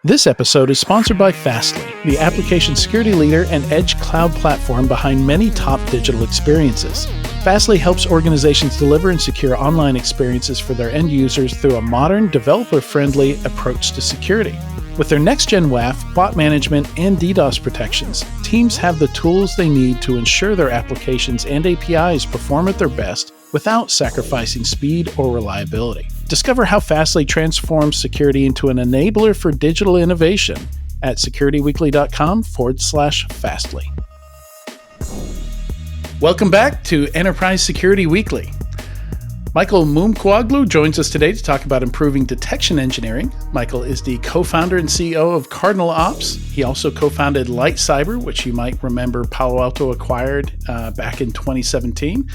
This episode is sponsored by Fastly, the application security leader and edge cloud platform behind many top digital experiences. Fastly helps organizations deliver and secure online experiences for their end users through a modern, developer-friendly approach to security. With their next-gen WAF, bot management, and DDoS protections, teams have the tools they need to ensure their applications and APIs perform at their best without sacrificing speed or reliability. Discover how Fastly transforms security into an enabler for digital innovation at securityweekly.com/Fastly. Welcome back to Enterprise Security Weekly. Michael Mumcuoglu joins us today to talk about improving detection engineering. Michael is the co-founder and CEO of Cardinal Ops. He also co-founded Light Cyber, which you might remember Palo Alto acquired back in 2017,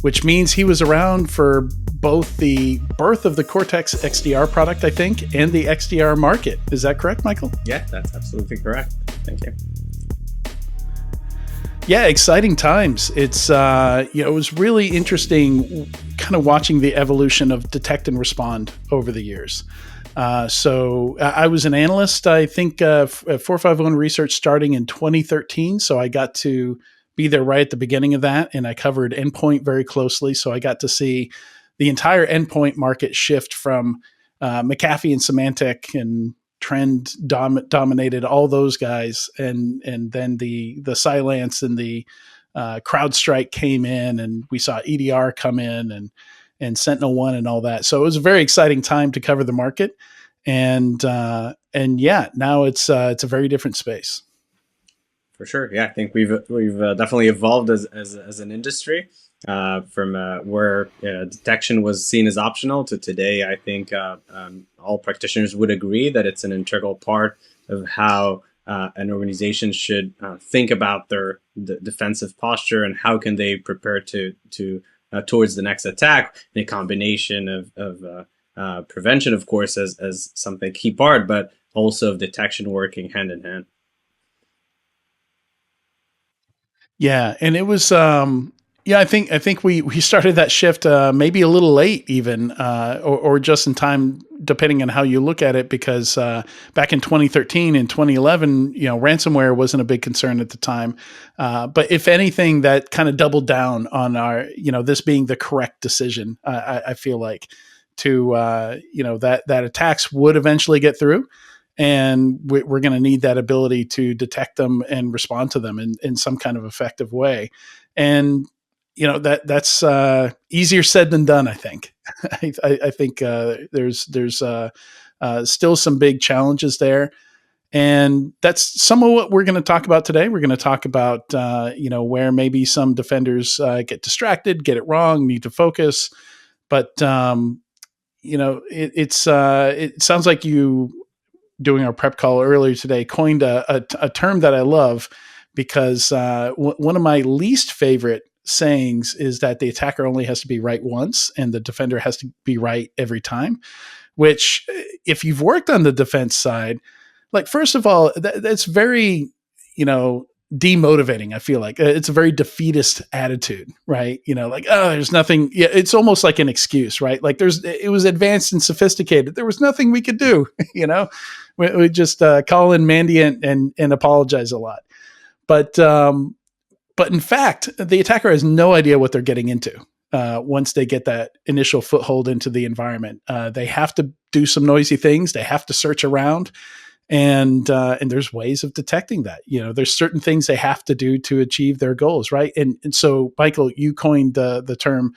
which means he was around for both the birth of the Cortex XDR product, I think, and the XDR market. Is that correct, Michael? Yeah, that's absolutely correct. Thank you. Yeah, exciting times. It's it was really interesting kind of watching the evolution of detect and respond over the years. So I was an analyst, I think, at 451 Research starting in 2013. So I got to be there right at the beginning of that, and I covered endpoint very closely. So I got to see the entire endpoint market shift from McAfee and Symantec and Trend dominated all those guys, and then the Cylance and the CrowdStrike came in, and we saw EDR come in and SentinelOne and all that. So it was a very exciting time to cover the market, and yeah, now it's a very different space. For sure, yeah, I think we've definitely evolved as an industry from where detection was seen as optional to today. I think all practitioners would agree that it's an integral part of how an organization should think about their defensive posture and how can they prepare to towards the next attack. In a combination of prevention, of course, as something key part, but also of detection working hand in hand. Yeah, and it was I think we started that shift maybe a little late even or just in time, depending on how you look at it, because back in 2013 and 2011, ransomware wasn't a big concern at the time. But if anything, that kind of doubled down on our, this being the correct decision. I feel like to that attacks would eventually get through. And we're going to need that ability to detect them and respond to them in some kind of effective way. And, that's easier said than done, I think. I think there's still some big challenges there. And that's some of what we're going to talk about today. We're going to talk about, where maybe some defenders get distracted, get it wrong, need to focus. But, it sounds like you, doing our prep call earlier today, coined a term that I love, because one of my least favorite sayings is that the attacker only has to be right once and the defender has to be right every time, which if you've worked on the defense side, like, first of all, that's very, demotivating. I feel like it's a very defeatist attitude, right? There's nothing. Yeah, it's almost like an excuse, right? Like it was advanced and sophisticated. There was nothing we could do. We just call in Mandy and apologize a lot. But in fact, the attacker has no idea what they're getting into once they get that initial foothold into the environment. They have to do some noisy things. They have to search around. And there's ways of detecting that. There's certain things they have to do to achieve their goals, right? And so, Michael, you coined the term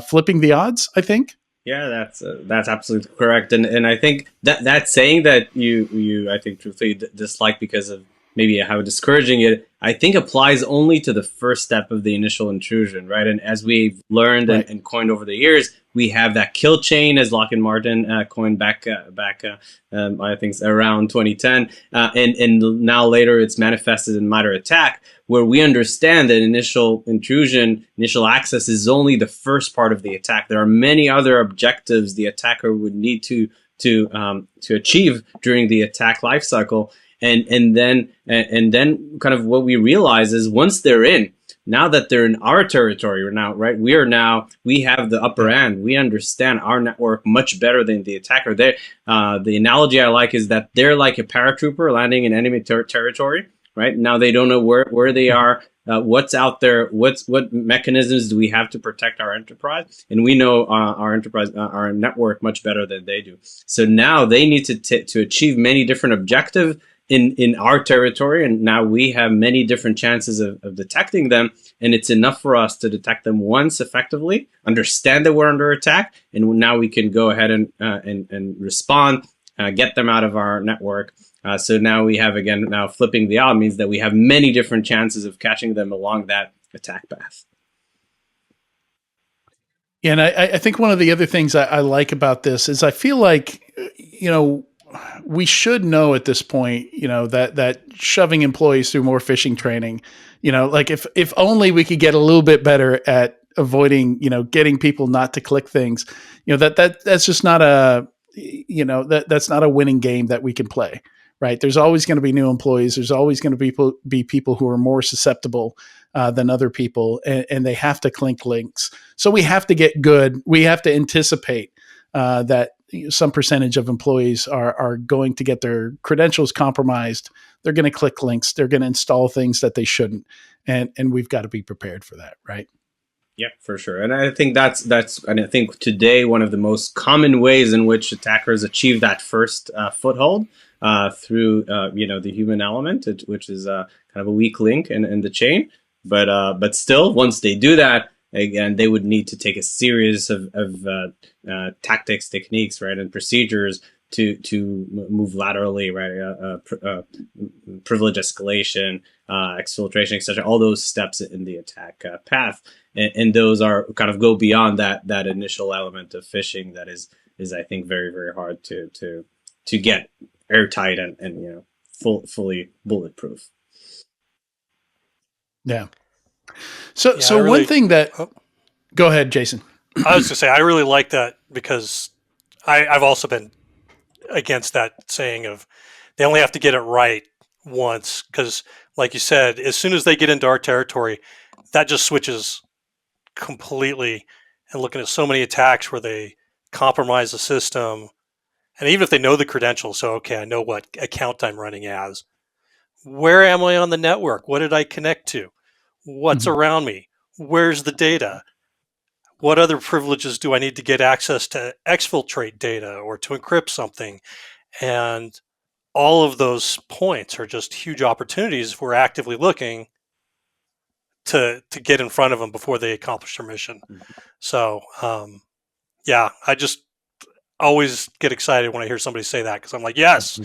flipping the odds, I think. Yeah, that's absolutely correct. And I think that saying that you I think truthfully dislike because of maybe how discouraging it, I think applies only to the first step of the initial intrusion, right? And as we've learned and coined over the years, we have that kill chain, as Lockheed Martin coined back I think around 2010, and now later it's manifested in MITRE ATT&CK, where we understand that initial intrusion, initial access is only the first part of the attack. There are many other objectives the attacker would need to achieve during the attack lifecycle. And then kind of what we realize is once they're in, now that they're in our territory now, right? We have the upper hand. We understand our network much better than the attacker. The analogy I like is that they're like a paratrooper landing in enemy territory, right? Now they don't know where they are, what's out there, what mechanisms do we have to protect our enterprise, and we know our enterprise, our network much better than they do. So now they need to achieve many different objectives in our territory, and now we have many different chances of detecting them, and it's enough for us to detect them once effectively, understand that we're under attack, and now we can go ahead and respond, get them out of our network. So now we have, again, now flipping the odd means that we have many different chances of catching them along that attack path. Yeah, and I think one of the other things I like about this is I feel like, we should know at this point, that shoving employees through more phishing training, like if only we could get a little bit better at avoiding, getting people not to click things, that's just not that's not a winning game that we can play. Right. There's always going to be new employees. There's always going to be people who are more susceptible than other people, and they have to click links. So we have to get good. We have to anticipate that some percentage of employees are going to get their credentials compromised. They're going to click links. They're going to install things that they shouldn't, and we've got to be prepared for that. Right. Yeah, for sure. And I think and I think today one of the most common ways in which attackers achieve that first foothold through the human element, which is kind of a weak link in the chain. But still, once they do that, again, they would need to take a series of tactics, techniques, right, and procedures to move laterally, right? Privilege escalation, exfiltration, etc. All those steps in the attack path, and those are kind of go beyond that initial element of phishing that is I think very, very hard to get airtight and fully bulletproof. Yeah. So one thing that go ahead, Jason. I was going to say I really like that because I've also been against that saying of they only have to get it right once, because like you said, as soon as they get into our territory, that just switches completely. And looking at so many attacks where they compromise the system, and even if they know the credentials, so okay, I know what account I'm running as. Where am I on the network? What did I connect to? What's around me? Where's the data? What other privileges do I need to get access to exfiltrate data or to encrypt something? And all of those points are just huge opportunities if we're actively looking to get in front of them before they accomplish their mission. So, I just always get excited when I hear somebody say that, because I'm like, yes.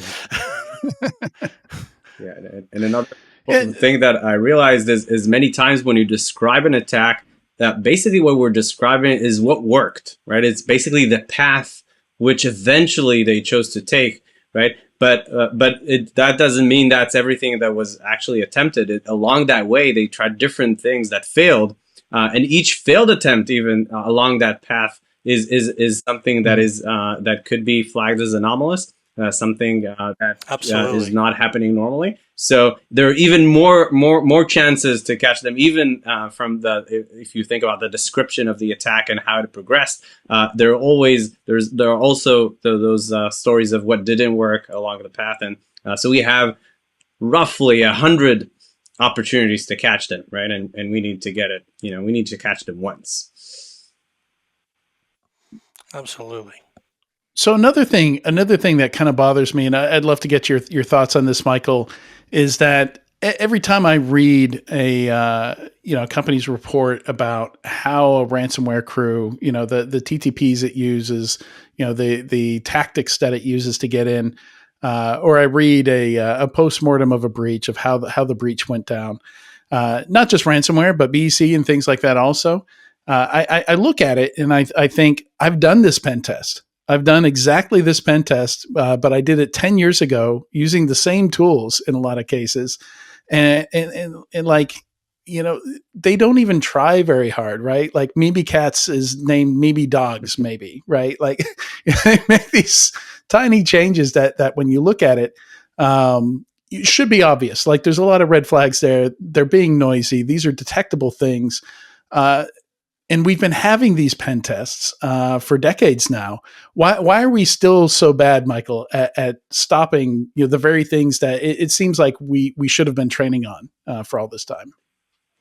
Yeah, and another thing that I realized is many times when you describe an attack, that basically what we're describing is what worked, right? It's basically the path which eventually they chose to take, right? But that doesn't mean that's everything that was actually attempted. Along that way, they tried different things that failed, and each failed attempt, even along that path, is something that is that could be flagged as anomalous. Something that is not happening normally. So there are even more chances to catch them, even from if you think about the description of the attack and how it progressed. There are also those stories of what didn't work along the path, and so we have roughly 100 opportunities to catch them, right? And we need to get it. We need to catch them once. Absolutely. So another thing that kind of bothers me, and I'd love to get your thoughts on this, Michael, is that every time I read a company's report about how a ransomware crew, the TTPs it uses, the tactics that it uses to get in, or I read a postmortem of a breach, of how the breach went down, not just ransomware, but BEC and things like that also. I look at it and I think I've done this pen test. I've done exactly this pen test, but I did it 10 years ago using the same tools in a lot of cases. And like, they don't even try very hard, right? Like Maybe Cats is named Maybe Dogs, maybe, right? Like they make these tiny changes that when you look at it, it should be obvious. Like there's a lot of red flags there. They're being noisy. These are detectable things. And we've been having these pen tests for decades now. Why are we still so bad, Michael, at stopping the very things that it seems like we should have been training on for all this time?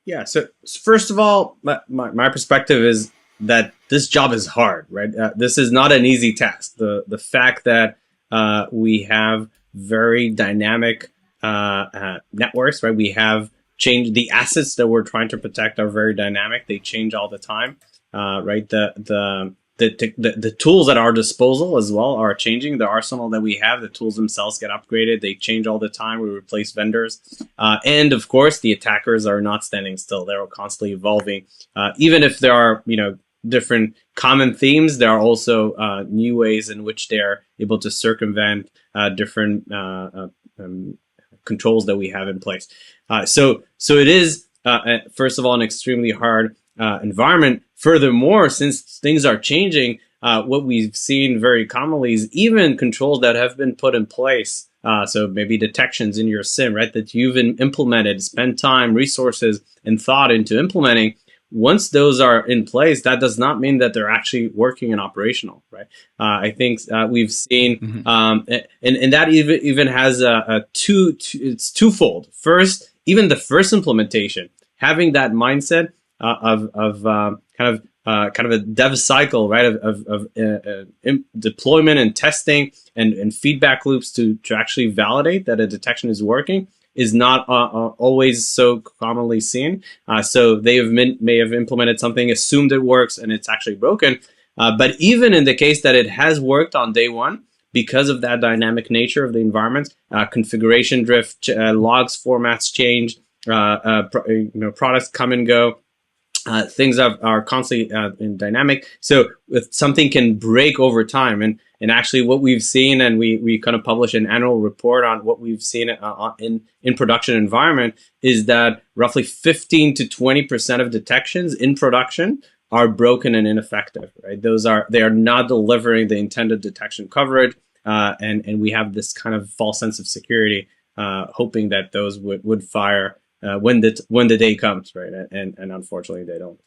Yeah. So first of all, my perspective is that this job is hard, right? This is not an easy task. The fact that we have very dynamic networks, right? We have changed the assets that we're trying to protect are very dynamic. They change all the time, right? The tools at our disposal as well are changing. The arsenal that we have, the tools themselves get upgraded. They change all the time. We replace vendors. And of course, the attackers are not standing still. They're constantly evolving. Even if there are, different common themes, there are also new ways in which they're able to circumvent different controls that we have in place. So it is, first of all, an extremely hard environment. Furthermore, since things are changing, what we've seen very commonly is even controls that have been put in place. So maybe detections in your SIM, right, that you've implemented, spent time, resources, and thought into implementing. Once those are in place, that does not mean that they're actually working and operational, right? I think we've seen, and that even has it's twofold. First, even the first implementation, having that mindset of kind of a dev cycle, right, of deployment and testing and feedback loops to actually validate that a detection is working is not always so commonly seen. So they may have implemented something, assumed it works, and it's actually broken. But even in the case that it has worked on day one, because of that dynamic nature of the environment, configuration drift, logs formats change, products come and go. Things are constantly in dynamic. So if something can break over time, and actually what we've seen, and we kind of publish an annual report on what we've seen in production environment, is that roughly 15 to 20% of detections in production are broken and ineffective, right? They are not delivering the intended detection coverage, and we have this kind of false sense of security, hoping that those would fire when the day comes, right? And unfortunately, they don't.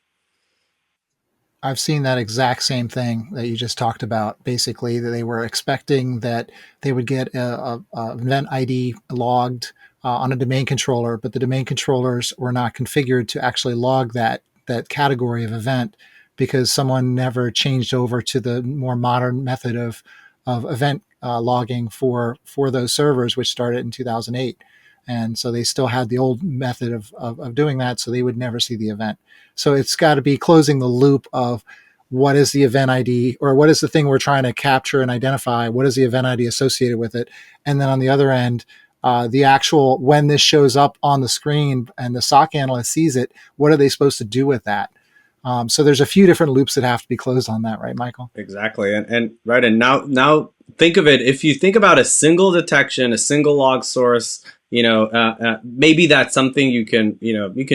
I've seen that exact same thing that you just talked about. Basically, that they were expecting that they would get a event ID logged on a domain controller, but the domain controllers were not configured to actually log that category of event because someone never changed over to the more modern method of event logging for those servers, which started in 2008. And so they still had the old method of doing that, so they would never see the event. So it's got to be closing the loop of what is the event ID, or what is the thing we're trying to capture and identify, what is the event ID associated with it. And then on the other end, the actual, when this shows up on the screen and the SOC analyst sees it, what are they supposed to do with that? So there's a few different loops that have to be closed on that, right, Michael? Exactly. And right. And now think of it. If you think about a single detection, a single log source, maybe that's something you can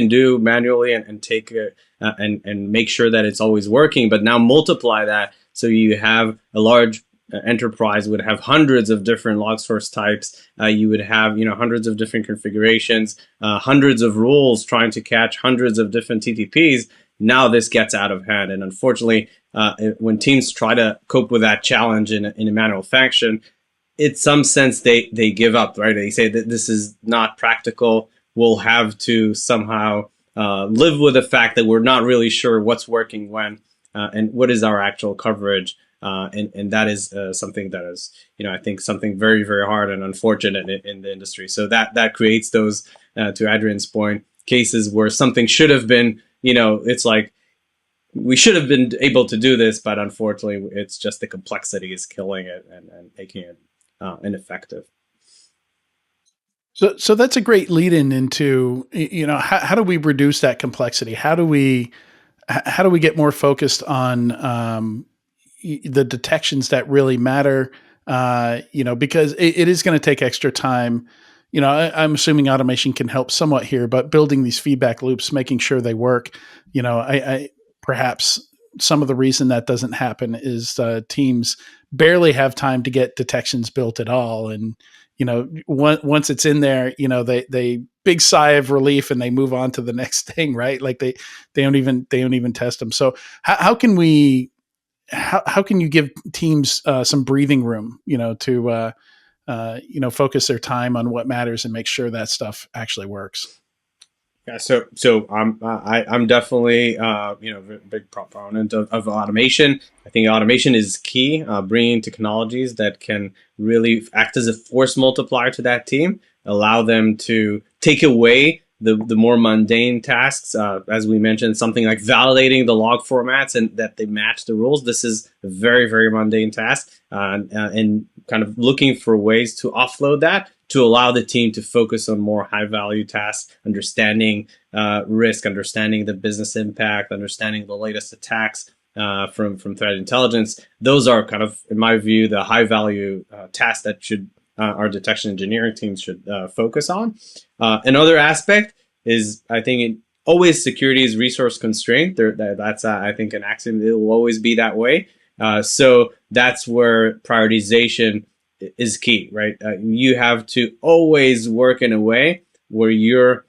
do manually and take and make sure that it's always working. But now multiply that, so you have a large enterprise would have hundreds of different log source types. You would have hundreds of different configurations, hundreds of rules trying to catch hundreds of different TTPs. Now this gets out of hand, and unfortunately, when teams try to cope with that challenge in a manual fashion, in some sense they give up, right? They say that this is not practical. We'll have to somehow live with the fact that we're not really sure what's working when, and what is our actual coverage. And that is something that is, I think something very, very hard and unfortunate in the industry. So that creates those, to Adrian's point, cases where something should have been, it's like we should have been able to do this, but unfortunately, it's just the complexity is killing it and making it ineffective. So that's a great lead into, how do we reduce that complexity? How do we get more focused on the detections that really matter? Because it is going to take extra time. I'm assuming automation can help somewhat here, but building these feedback loops, making sure they work, I perhaps some of the reason that doesn't happen is teams barely have time to get detections built at all. And, once it's in there, they big sigh of relief and they move on to the next thing, right? Like they don't even test them. So how can we, how can you give teams some breathing room, to, focus their time on what matters and make sure that stuff actually works? Yeah, so I'm definitely a big proponent of automation. I think automation is key. Bringing technologies that can really act as a force multiplier to that team, allow them to take away the more mundane tasks. As we mentioned, something like validating the log formats and that they match the rules. This is a very, very mundane task, and kind of looking for ways to offload that to allow the team to focus on more high value tasks, understanding risk, understanding the business impact, understanding the latest attacks from threat intelligence. Those are kind of, in my view, the high value tasks that should our detection engineering teams should focus on. Another aspect is, I think, always security is resource constrained. That's I think an axiom. It will always be that way. So that's where prioritization is key, right? You have to always work in a way where you're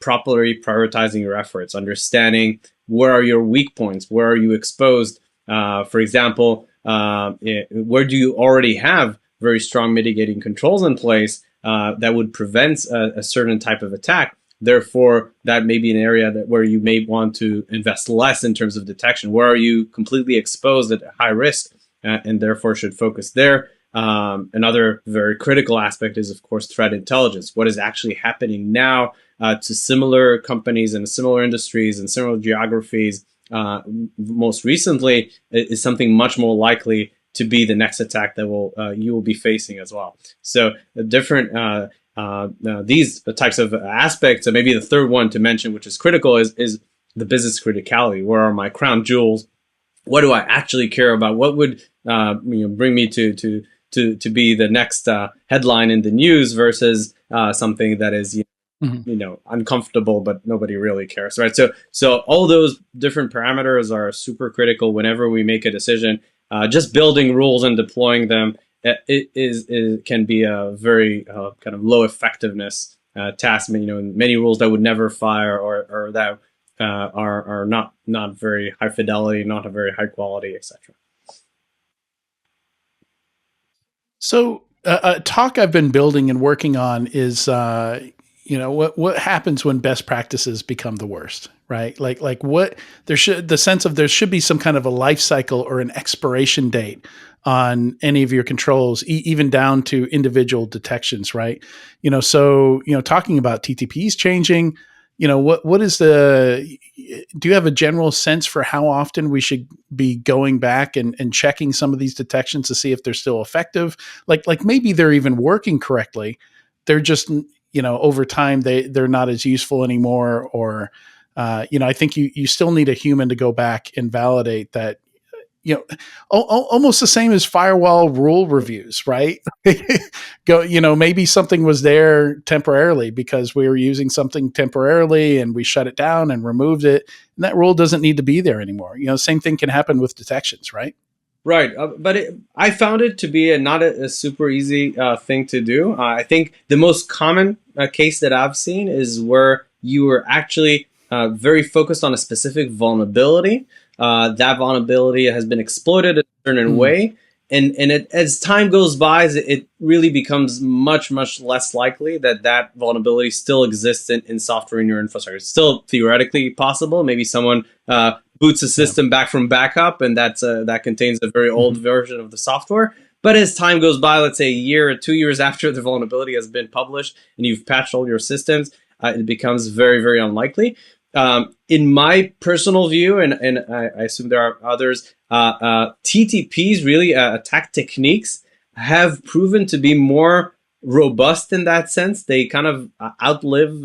properly prioritizing your efforts, understanding where are your weak points, where are you exposed. For example, where do you already have very strong mitigating controls in place that would prevent a certain type of attack. Therefore, that may be an area where you may want to invest less in terms of detection. Where are you completely exposed at high risk and therefore should focus there? Another very critical aspect is, of course, threat intelligence. What is actually happening now to similar companies and similar industries and similar geographies most recently is something much more likely to be the next attack that you will be facing as well. So different these types of aspects, and maybe the third one to mention, which is critical, is the business criticality. Where are my crown jewels? What do I actually care about? What would bring me to be the next headline in the news versus something that is uncomfortable, but nobody really cares, right? So all those different parameters are super critical whenever we make a decision. Just building rules and deploying them can be a very kind of low effectiveness task. Many rules that would never fire or that are not very high fidelity, not a very high quality, etc. So a talk I've been building and working on is what happens when best practices become the worst, right? Like what there should be some kind of a life cycle or an expiration date on any of your controls, even down to individual detections, right? So talking about TTPs changing, what is do you have a general sense for how often we should be going back and checking some of these detections to see if they're still effective? Like maybe they're even working correctly. They're just, over time they're not as useful anymore. Or, I think you still need a human to go back and validate that, almost the same as firewall rule reviews, right? Maybe something was there temporarily because we were using something temporarily and we shut it down and removed it. And that rule doesn't need to be there anymore. Same thing can happen with detections, right? Right. But I found it to be not a super easy thing to do. I think the most common case that I've seen is where you were actually very focused on a specific vulnerability. That vulnerability has been exploited a certain way. And as time goes by, it really becomes much, much less likely that vulnerability still exists in software in your infrastructure. It's still theoretically possible. Maybe someone boots a system back from backup, and that contains a very old version of the software. But as time goes by, let's say a year or 2 years after the vulnerability has been published and you've patched all your systems, it becomes very, very unlikely. In my personal view, and I assume there are others, TTPs, really attack techniques, have proven to be more robust in that sense. They kind of outlive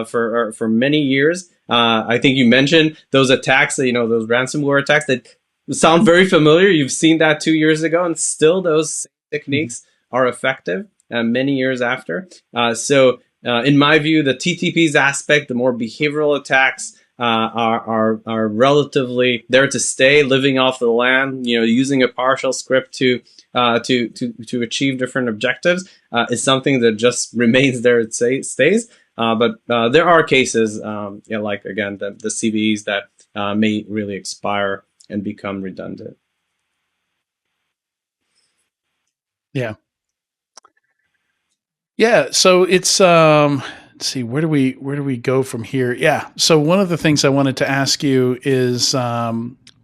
for many years. I think you mentioned those attacks, those ransomware attacks that sound very familiar. You've seen that 2 years ago, and still those techniques are effective many years after. So in my view, the TTPs aspect, the more behavioral attacks, are relatively there to stay, living off the land, using a PowerShell script to achieve different objectives is something that just remains there. It stays. But there are cases, like again the CVEs that may really expire and become redundant. Yeah. Yeah. So it's let's see, where do we go from here? Yeah. So one of the things I wanted to ask you is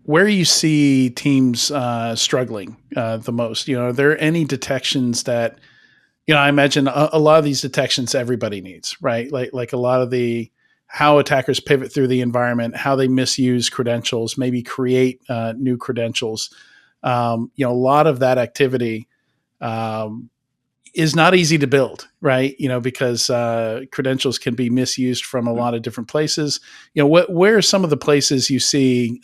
where you see teams struggling the most. Are there any detections that I imagine a lot of these detections everybody needs, right? Like a lot of how attackers pivot through the environment, how they misuse credentials, maybe create new credentials. A lot of that activity is not easy to build, right? Because credentials can be misused from a lot of different places. Where are some of the places you see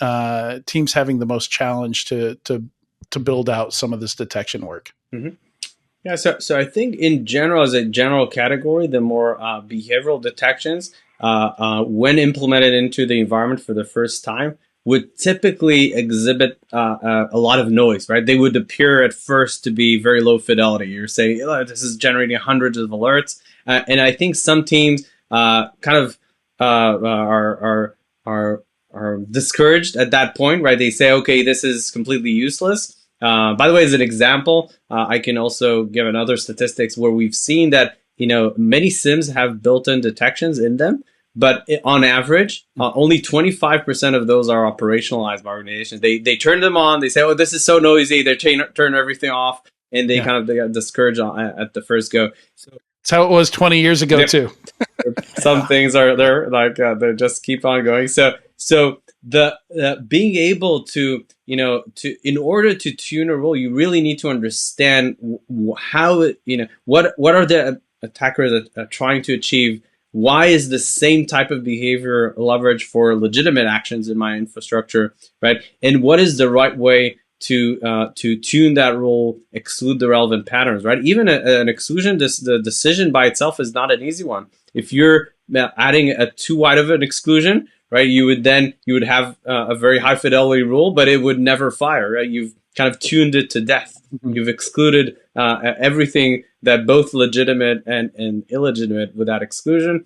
teams having the most challenge to build out some of this detection work? Mm-hmm. Yeah, so I think in general, as a general category, the more behavioral detections, when implemented into the environment for the first time, would typically exhibit a lot of noise, right? They would appear at first to be very low fidelity. You're saying, oh, this is generating hundreds of alerts. And I think some teams kind of are discouraged at that point, right? They say, okay, this is completely useless. By the way, as an example, I can also give another statistics where we've seen that, many SIMs have built-in detections in them, but on average, only 25% of those are operationalized by organizations. They turn them on. They say, "Oh, this is so noisy." They turn everything off, and they got discouraged at the first go. So that's how it was 20 years ago too. Some things are there, like they just keep on going. So the being able to in order to tune a role, you really need to understand how what are the attackers trying to achieve. Why is the same type of behavior leveraged for legitimate actions in my infrastructure, right? And what is the right way to tune that role, exclude the relevant patterns, right? Even an exclusion, the decision by itself is not an easy one. If you're adding a too wide of an exclusion, right, you would have a very high fidelity rule, but it would never fire, right? You've kind of tuned it to death. Mm-hmm. You've excluded everything that both legitimate and illegitimate with that exclusion.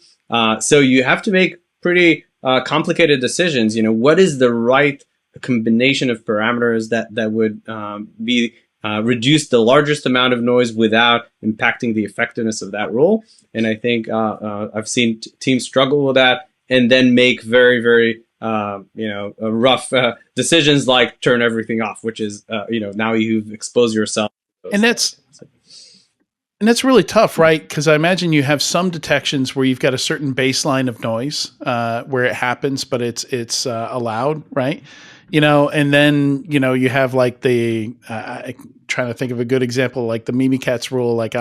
So you have to make pretty complicated decisions. What is the right combination of parameters that would reduce the largest amount of noise without impacting the effectiveness of that rule? And I think I've seen teams struggle with that and then make very, very rough decisions like turn everything off, which is now you've exposed yourself. And that's really tough, right? Because I imagine you have some detections where you've got a certain baseline of noise where it happens, but it's allowed, right? And then you have like the I'm trying to think of a good example, like the Mimikatz rule, like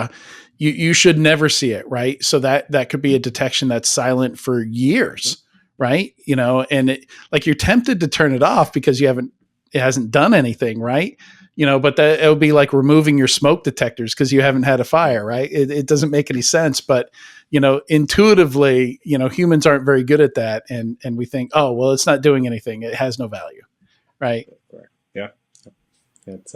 you should never see it, right? So that could be a detection that's silent for years, right? And like you're tempted to turn it off because it hasn't done anything, right? But it would be like removing your smoke detectors because you haven't had a fire, right? It doesn't make any sense, but intuitively, humans aren't very good at that, and we think, oh, well, it's not doing anything; it has no value, right? Yeah, it's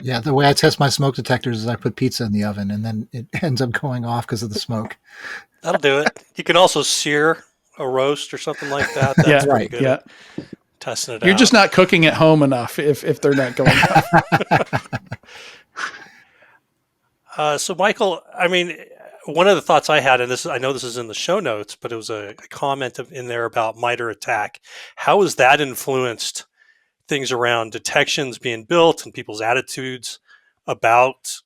Yeah, the way I test my smoke detectors is I put pizza in the oven, and then it ends up going off because of the smoke. That'll do it. You can also sear a roast or something like that. That's yeah, pretty good. Yeah. Testing it out. You're just not cooking at home enough if they're not going off. So, Michael, I mean, one of the thoughts I had, and I know this is in the show notes, but it was a comment in there about MITRE ATT&CK. How has that influenced things around detections being built and people's attitudes about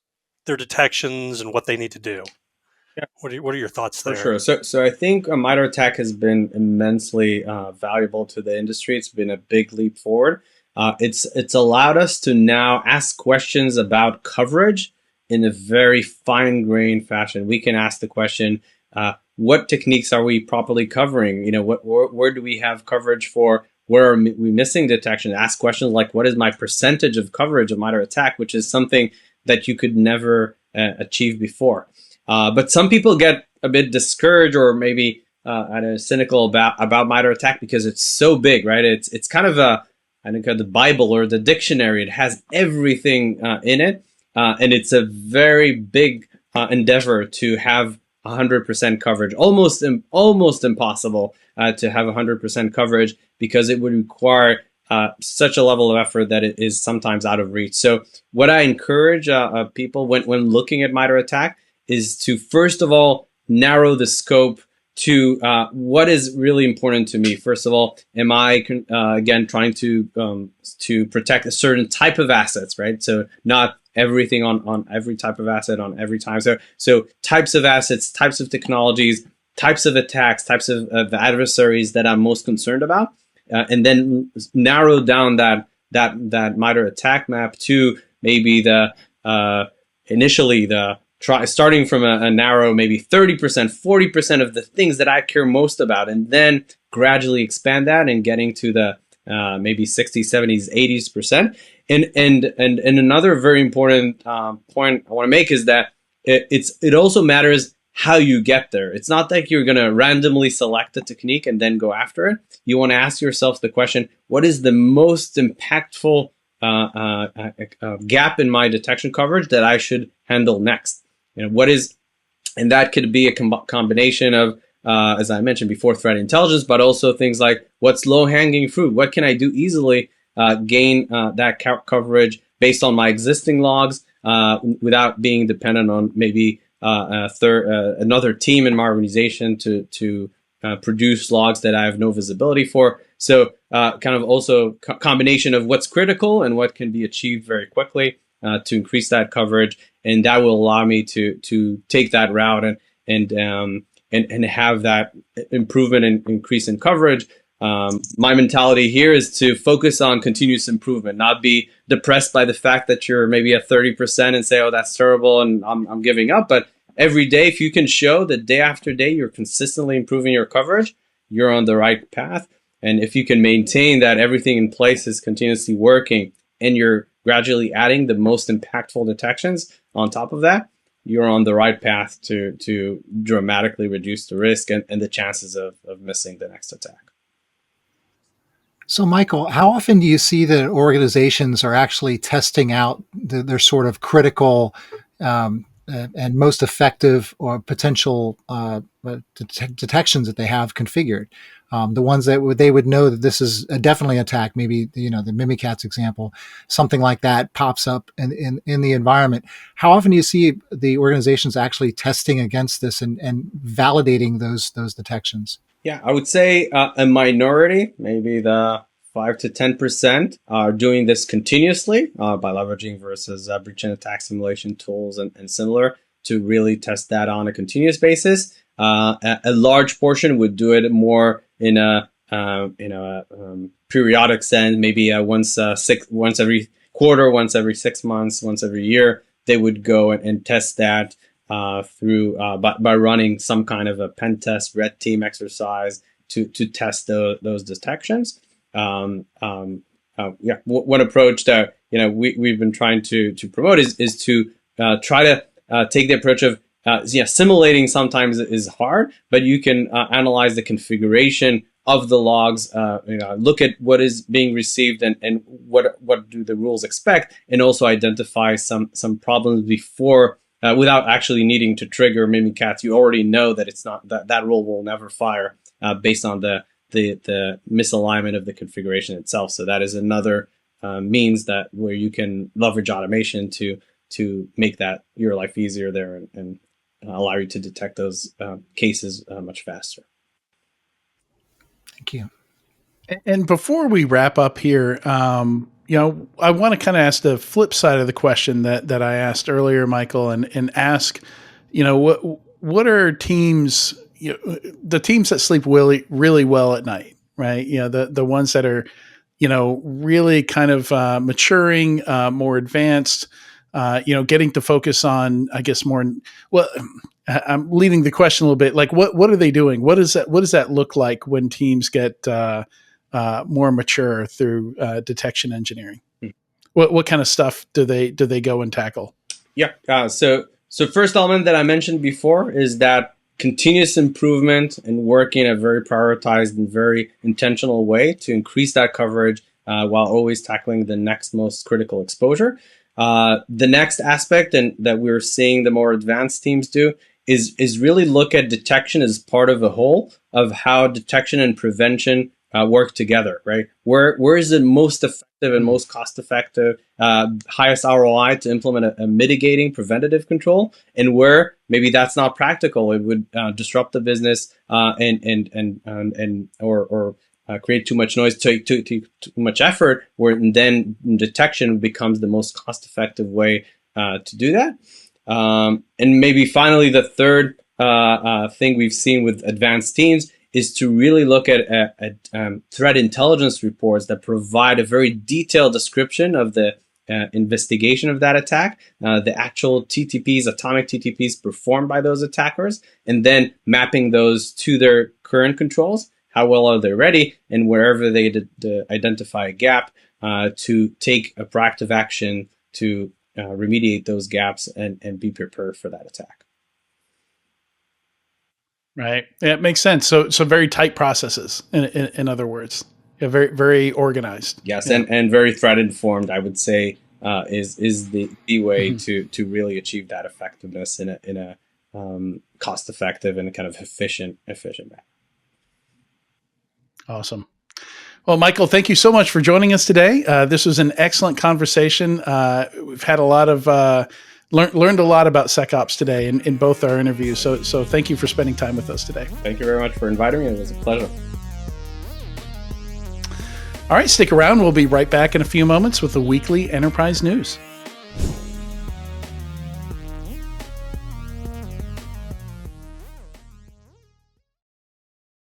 their detections and what they need to do? Yeah. What are your thoughts there? For sure. So I think MITRE ATT&CK has been immensely valuable to the industry. It's been a big leap forward. It's allowed us to now ask questions about coverage in a very fine-grained fashion. We can ask the question, what techniques are we properly covering? Where do we have coverage for? Where are we missing detection? Ask questions like, what is my percentage of coverage of MITRE ATT&CK, which is something that you could never achieve before. But some people get a bit discouraged or maybe cynical about MITRE ATT&CK because it's so big, right? It's kind of I think the Bible or the dictionary. It has everything in it, and it's a very big endeavor to have 100% coverage. Almost impossible to have 100% coverage because it would require such a level of effort that it is sometimes out of reach. So what I encourage people when looking at MITRE ATT&CK is to first of all narrow the scope to what is really important to me. First of all, am I again trying to protect a certain type of assets, right? So not everything on every type of asset on every time. So types of assets, types of technologies, types of attacks, types of adversaries that I'm most concerned about, and then narrow down that MITRE ATT&CK map to maybe the initially the starting from a narrow maybe 30%, 40% of the things that I care most about, and then gradually expand that and getting to the maybe 60s, 70s, 80s%. And another very important point I want to make is that it also matters how you get there. It's not like you're going to randomly select a technique and then go after it. You want to ask yourself the question, what is the most impactful gap in my detection coverage that I should handle next? And that could be a combination of, as I mentioned before, threat intelligence, but also things like what's low-hanging fruit? What can I do easily gain that coverage based on my existing logs without being dependent on maybe another team in my organization to produce logs that I have no visibility for. So kind of also combination of what's critical and what can be achieved very quickly to increase that coverage. And that will allow me to take that route and have that improvement and increase in coverage. My mentality here is to focus on continuous improvement, not be depressed by the fact that you're maybe at 30% and say, oh, that's terrible and I'm giving up. But every day, if you can show that day after day you're consistently improving your coverage, you're on the right path. And if you can maintain that everything in place is continuously working and you're gradually adding the most impactful detections on top of that, you're on the right path to dramatically reduce the risk and the chances of missing the next attack. So, Michael, how often do you see that organizations are actually testing out their sort of critical and most effective or potential detections that they have configured? The ones that they would know that this is definitely attack, maybe, the Mimikatz example, something like that pops up in the environment. How often do you see the organizations actually testing against this and validating those detections? Yeah, I would say a minority, maybe the 5 to 10%, are doing this continuously by leveraging versus breach and attack simulation tools and similar to really test that on a continuous basis. A large portion would do it more in a periodic sense, maybe once every quarter, once every 6 months, once every year. They would go and test that through by running some kind of a pen test, red team exercise to test those detections. One approach that we've been trying to promote is to try to take the approach of simulating sometimes is hard, but you can analyze the configuration of the logs, look at what is being received and what do the rules expect, and also identify some problems before without actually needing to trigger Mimikatz. You already know that it's not that rule will never fire based on the misalignment of the configuration itself. So that is another means that where you can leverage automation to make that your life easier there and allow you to detect those cases much faster. Thank you. And before we wrap up here, I want to kind of ask the flip side of the question that I asked earlier, Michael, and ask, what are teams, the teams that sleep really, really well at night, right? The ones that are, really kind of maturing, more advanced, getting to focus on, I guess, more. Well, I'm leading the question a little bit. Like, what are they doing? What does that look like when teams get more mature through detection engineering? What kind of stuff do they go and tackle? Yeah. So first element that I mentioned before is that continuous improvement and working in a very prioritized and very intentional way to increase that coverage while always tackling the next most critical exposure. The next aspect, and that we're seeing the more advanced teams do, is really look at detection as part of a whole of how detection and prevention work together, right? Where is it most effective and most cost effective, highest ROI to implement a mitigating preventative control, and where maybe that's not practical, it would disrupt the business or create too much noise, too much effort, where then detection becomes the most cost effective way to do that. And maybe finally, the third thing we've seen with advanced teams is to really look at threat intelligence reports that provide a very detailed description of the investigation of that attack, the actual TTPs, atomic TTPs performed by those attackers, and then mapping those to their current controls. How well are they ready? And wherever they identify a gap, to take a proactive action to remediate those gaps and be prepared for that attack. Right. Yeah, it makes sense. So very tight processes, in other words. Yeah, very, very organized. Yes, yeah. and very threat informed, I would say, is the way Mm-hmm. to really achieve that effectiveness in a cost effective and a kind of efficient manner. Awesome. Well, Michael, thank you so much for joining us today. This was an excellent conversation. We've had a lot of learned a lot about SecOps today in both our interviews. So thank you for spending time with us today. Thank you very much for inviting me. It was a pleasure. All right, stick around. We'll be right back in a few moments with the weekly enterprise news.